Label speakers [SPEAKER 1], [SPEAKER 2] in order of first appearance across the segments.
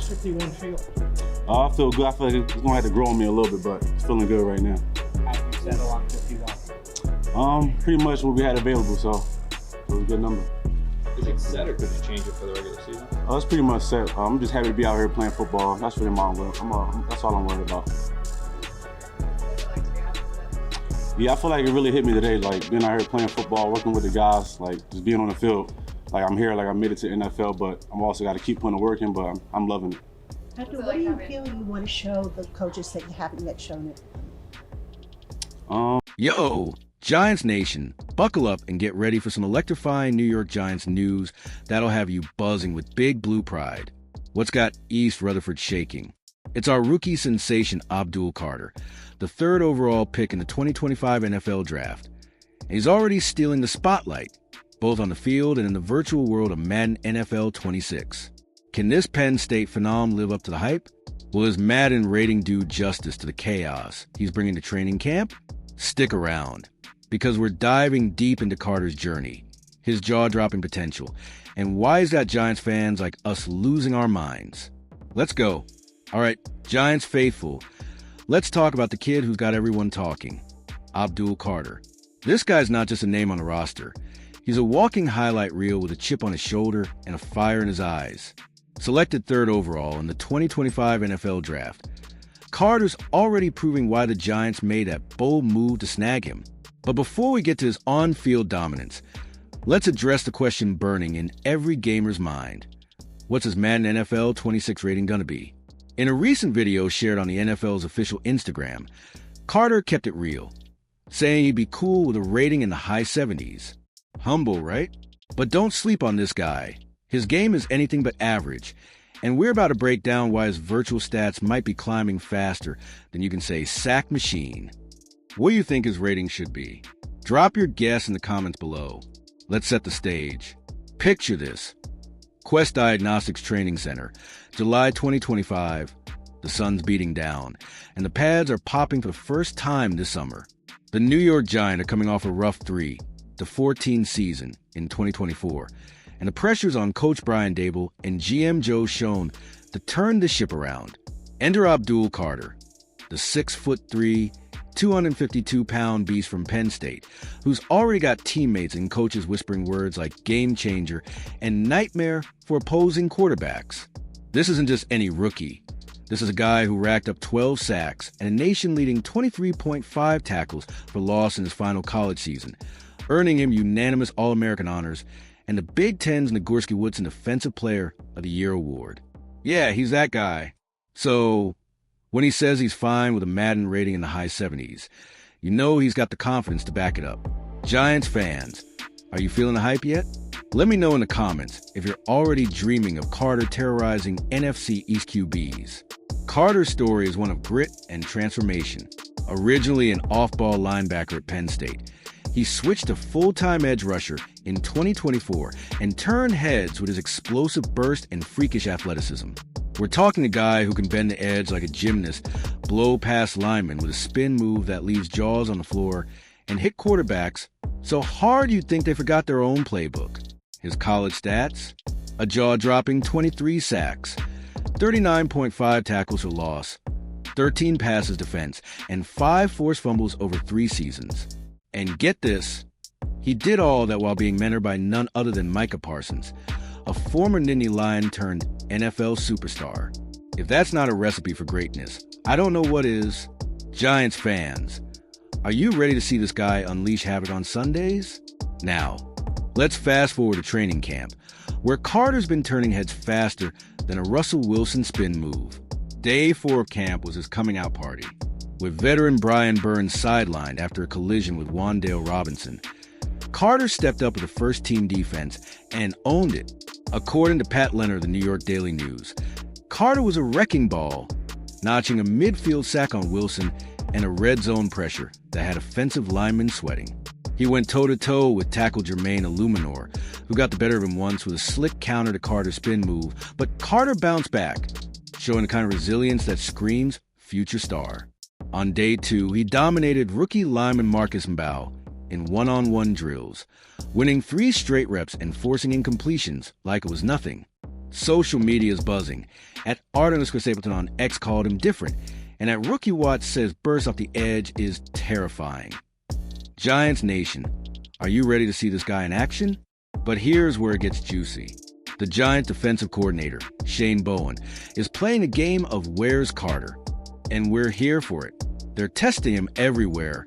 [SPEAKER 1] 51 feel?
[SPEAKER 2] I feel good. I feel like it's gonna have to grow on me a little bit, but it's feeling good right now.
[SPEAKER 1] How do you settle on 51?
[SPEAKER 2] Pretty much what we had available, so it was a good number.
[SPEAKER 3] Is it set or could you change it for the regular season?
[SPEAKER 2] It's pretty much set. I'm just happy to be out here playing football. That's really that's all I'm worried about. Yeah, I feel like it really hit me today, like being out here playing football, working with the guys, like just being on the field. Like I'm here, like I made it to the NFL, but I'm also got to keep putting the work in, but I'm loving it.
[SPEAKER 4] Abdul, what do you feel you want to show the coaches that you haven't yet shown it?
[SPEAKER 5] Yo, Giants Nation, buckle up and get ready for some electrifying New York Giants news that'll have you buzzing with big blue pride. What's got East Rutherford shaking? It's our rookie sensation Abdul Carter, the third overall pick in the 2025 NFL Draft. And he's already stealing the spotlight, both on the field and in the virtual world of Madden NFL 26. Can this Penn State phenom live up to the hype? Will his Madden rating do justice to the chaos he's bringing to training camp? Stick around, because we're diving deep into Carter's journey, his jaw-dropping potential, and why he's got Giants fans like us losing our minds. Let's go. All right, Giants faithful, let's talk about the kid who's got everyone talking, Abdul Carter. This guy's not just a name on the roster. He's a walking highlight reel with a chip on his shoulder and a fire in his eyes. Selected third overall in the 2025 NFL Draft, Carter's already proving why the Giants made that bold move to snag him. But before we get to his on-field dominance, let's address the question burning in every gamer's mind. What's his Madden NFL 26 rating gonna be? In a recent video shared on the NFL's official Instagram, Carter kept it real, saying he'd be cool with a rating in the high 70s. Humble, right? But don't sleep on this guy. His game is anything but average, and we're about to break down why his virtual stats might be climbing faster than you can say sack machine. What do you think his rating should be? Drop your guess in the comments below. Let's set the stage. Picture this. Quest Diagnostics Training Center, July 2025. The sun's beating down, and the pads are popping for the first time this summer. The New York Giants are coming off a rough 3-14 season in 2024, and the pressure's on Coach Brian Dable and GM Joe Schoen to turn the ship around. Enter Abdul Carter, the 6'3", 252-pound beast from Penn State, who's already got teammates and coaches whispering words like game changer and nightmare for opposing quarterbacks. This isn't just any rookie. This is a guy who racked up 12 sacks and a nation-leading 23.5 tackles for loss in his final college season, earning him unanimous All-American honors and the Big Ten's Nagorski-Woodson Defensive Player of the Year award. Yeah, he's that guy. So when he says he's fine with a Madden rating in the high 70s, you know he's got the confidence to back it up. Giants fans, are you feeling the hype yet? Let me know in the comments if you're already dreaming of Carter terrorizing NFC East QBs. Carter's story is one of grit and transformation. Originally an off-ball linebacker at Penn State, he switched to full-time edge rusher in 2024 and turned heads with his explosive burst and freakish athleticism. We're talking a guy who can bend the edge like a gymnast, blow past linemen with a spin move that leaves jaws on the floor, and hit quarterbacks so hard you'd think they forgot their own playbook. His college stats? A jaw-dropping 23 sacks, 39.5 tackles for loss, 13 passes defense, and 5 forced fumbles over 3 seasons. And get this, he did all that while being mentored by none other than Micah Parsons, a former Nittany Lion turned NFL superstar. If that's not a recipe for greatness, I don't know what is. Giants fans, are you ready to see this guy unleash havoc on Sundays? Now, let's fast forward to training camp, where Carter's been turning heads faster than a Russell Wilson spin move. Day 4 of camp was his coming out party, with veteran Brian Burns sidelined after a collision with Wan'Dale Robinson. Carter stepped up with the first-team defense and owned it. According to Pat Leonard of the New York Daily News, Carter was a wrecking ball, notching a midfield sack on Wilson and a red zone pressure that had offensive linemen sweating. He went toe-to-toe with tackle Jermaine Illuminor, who got the better of him once with a slick counter to Carter's spin move, but Carter bounced back, showing the kind of resilience that screams future star. On day 2, he dominated rookie lineman Marcus Mbao in one-on-one drills, winning 3 straight reps and forcing incompletions like it was nothing. Social media is buzzing. At @Stapleton on X called him different, and at Rookie Watch says burst off the edge is terrifying. Giants Nation, are you ready to see this guy in action? But here's where it gets juicy. The Giants defensive coordinator, Shane Bowen, is playing a game of Where's Carter? And we're here for it. They're testing him everywhere.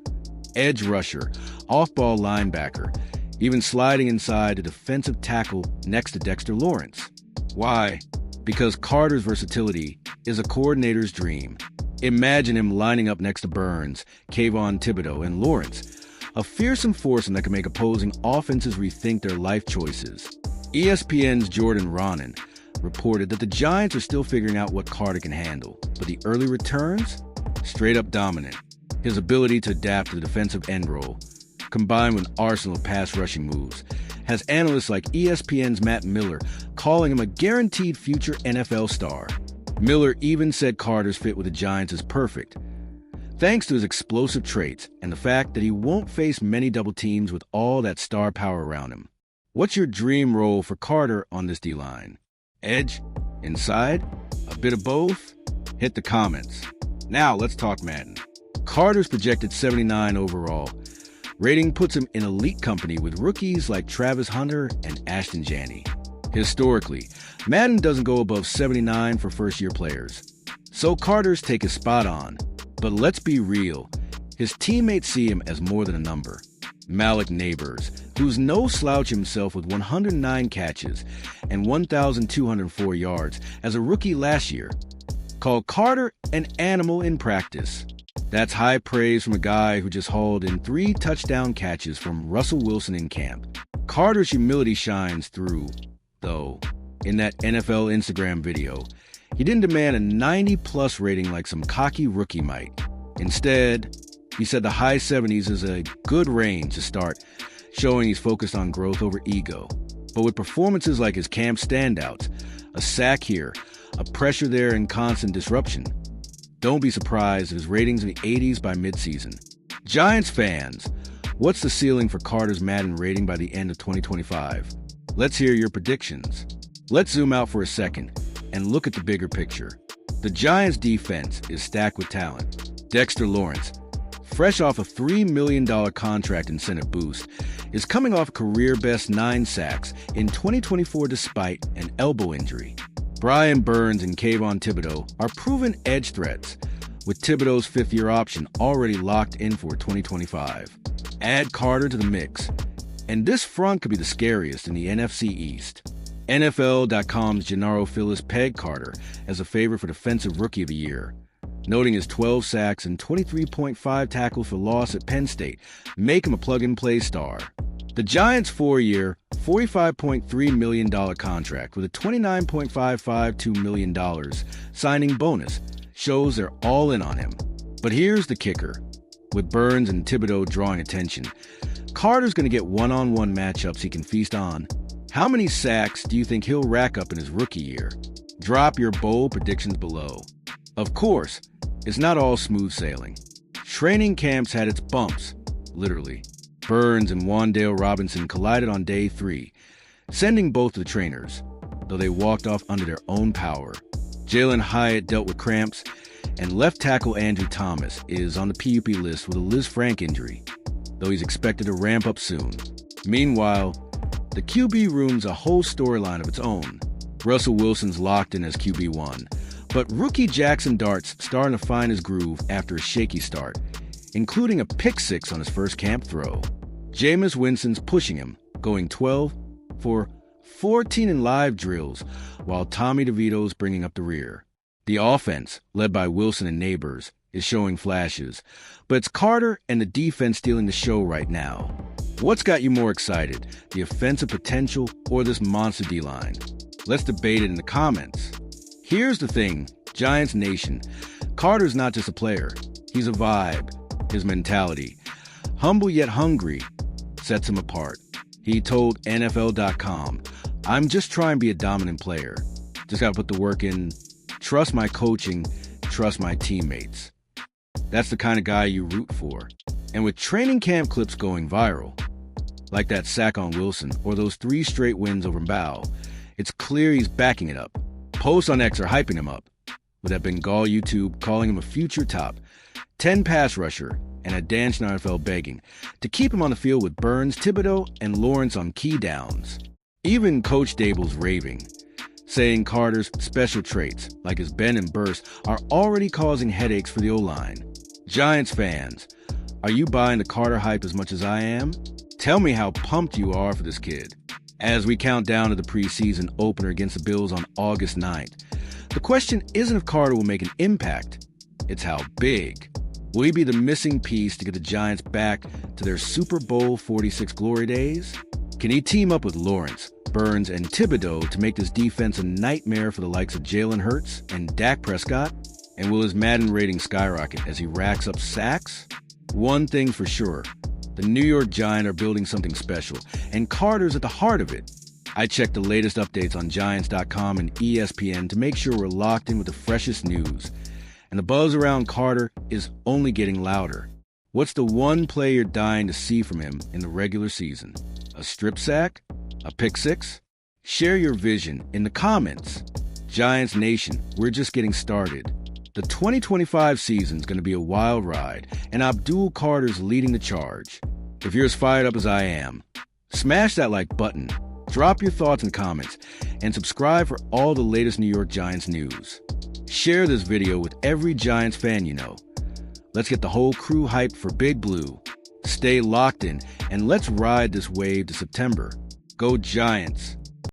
[SPEAKER 5] Edge rusher, off-ball linebacker, even sliding inside a defensive tackle next to Dexter Lawrence. Why? Because Carter's versatility is a coordinator's dream. Imagine him lining up next to Burns, Kayvon Thibodeau, and Lawrence, a fearsome foursome that can make opposing offenses rethink their life choices. ESPN's Jordan Ronan reported that the Giants are still figuring out what Carter can handle, but the early returns? Straight up dominant. His ability to adapt to the defensive end role, combined with an arsenal of pass rushing moves, has analysts like ESPN's Matt Miller calling him a guaranteed future NFL star. Miller even said Carter's fit with the Giants is perfect, thanks to his explosive traits and the fact that he won't face many double teams with all that star power around him. What's your dream role for Carter on this D-line? Edge? Inside? A bit of both? Hit the comments. Now let's talk Madden. Carter's projected 79 overall. Rating puts him in elite company with rookies like Travis Hunter and Ashton Janney. Historically, Madden doesn't go above 79 for first-year players. So Carter's take is spot on. But let's be real, his teammates see him as more than a number. Malik Neighbors, who's no slouch himself with 109 catches and 1,204 yards as a rookie last year, called Carter an animal in practice. That's high praise from a guy who just hauled in 3 touchdown catches from Russell Wilson in camp. Carter's humility shines through, though. In that NFL Instagram video, he didn't demand a 90-plus rating like some cocky rookie might. Instead, he said the high 70s is a good range to start, showing he's focused on growth over ego. But with performances like his camp standouts, a sack here, a pressure there, and constant disruption, don't be surprised if his ratings in the 80s by midseason. Giants fans, what's the ceiling for Carter's Madden rating by the end of 2025? Let's hear your predictions. Let's zoom out for a second and look at the bigger picture. The Giants' defense is stacked with talent. Dexter Lawrence, fresh off a $3 million contract incentive boost, is coming off a career-best 9 sacks in 2024 despite an elbow injury. Brian Burns and Kayvon Thibodeau are proven edge threats, with Thibodeau's 5th-year option already locked in for 2025. Add Carter to the mix, and this front could be the scariest in the NFC East. NFL.com's Gennaro Phillips pegged Carter as a favorite for Defensive Rookie of the Year, noting his 12 sacks and 23.5 tackles for loss at Penn State make him a plug-and-play star. The Giants' 4-year, $45.3 million contract with a $29.552 million signing bonus shows they're all in on him. But here's the kicker. With Burns and Thibodeau drawing attention, Carter's going to get one-on-one matchups he can feast on. How many sacks do you think he'll rack up in his rookie year? Drop your bold predictions below. Of course, it's not all smooth sailing. Training camps had its bumps, literally. Burns and Wan'Dale Robinson collided on day 3, sending both the trainers, though they walked off under their own power. Jalen Hyatt dealt with cramps, and left tackle Andrew Thomas is on the PUP list with a Liz Frank injury, though he's expected to ramp up soon. Meanwhile, the QB room's a whole storyline of its own. Russell Wilson's locked in as QB1, but rookie Jackson Dart's starting to find his groove after a shaky start, including a pick-6 on his first camp throw. Jameis Winston's pushing him, going 12 for 14 in live drills, while Tommy DeVito's bringing up the rear. The offense, led by Wilson and Neighbors, is showing flashes, but it's Carter and the defense stealing the show right now. What's got you more excited, the offensive potential or this monster D-line? Let's debate it in the comments. Here's the thing, Giants Nation, Carter's not just a player, he's a vibe. His mentality, humble yet hungry, sets him apart. He told NFL.com, "I'm just trying to be a dominant player. Just gotta put the work in, trust my coaching, trust my teammates." That's the kind of guy you root for. And with training camp clips going viral, like that sack on Wilson or those 3 straight wins over Bow, It's clear he's backing it up. Posts on X are hyping him up, with that Bengal YouTube calling him a future top 10 pass rusher, and a Dan Schneiderfeld begging to keep him on the field with Burns, Thibodeau, and Lawrence on key downs. Even Coach Dable's raving, saying Carter's special traits, like his bend and burst, are already causing headaches for the O-line. Giants fans, are you buying the Carter hype as much as I am? Tell me how pumped you are for this kid. As we count down to the preseason opener against the Bills on August 9th, the question isn't if Carter will make an impact, it's how big. Will he be the missing piece to get the Giants back to their Super Bowl 46 glory days? Can he team up with Lawrence, Burns, and Thibodeau to make this defense a nightmare for the likes of Jalen Hurts and Dak Prescott? And will his Madden rating skyrocket as he racks up sacks? One thing for sure, the New York Giants are building something special, and Carter's at the heart of it. I checked the latest updates on Giants.com and ESPN to make sure we're locked in with the freshest news. And the buzz around Carter is only getting louder. What's the one play you're dying to see from him in the regular season? A strip sack? A pick six? Share your vision in the comments. Giants Nation, we're just getting started. The 2025 season's going to be a wild ride, and Abdul Carter's leading the charge. If you're as fired up as I am, smash that like button, drop your thoughts and comments, and subscribe for all the latest New York Giants news. Share this video with every Giants fan you know. Let's get the whole crew hyped for Big Blue. Stay locked in, and let's ride this wave to September. Go Giants!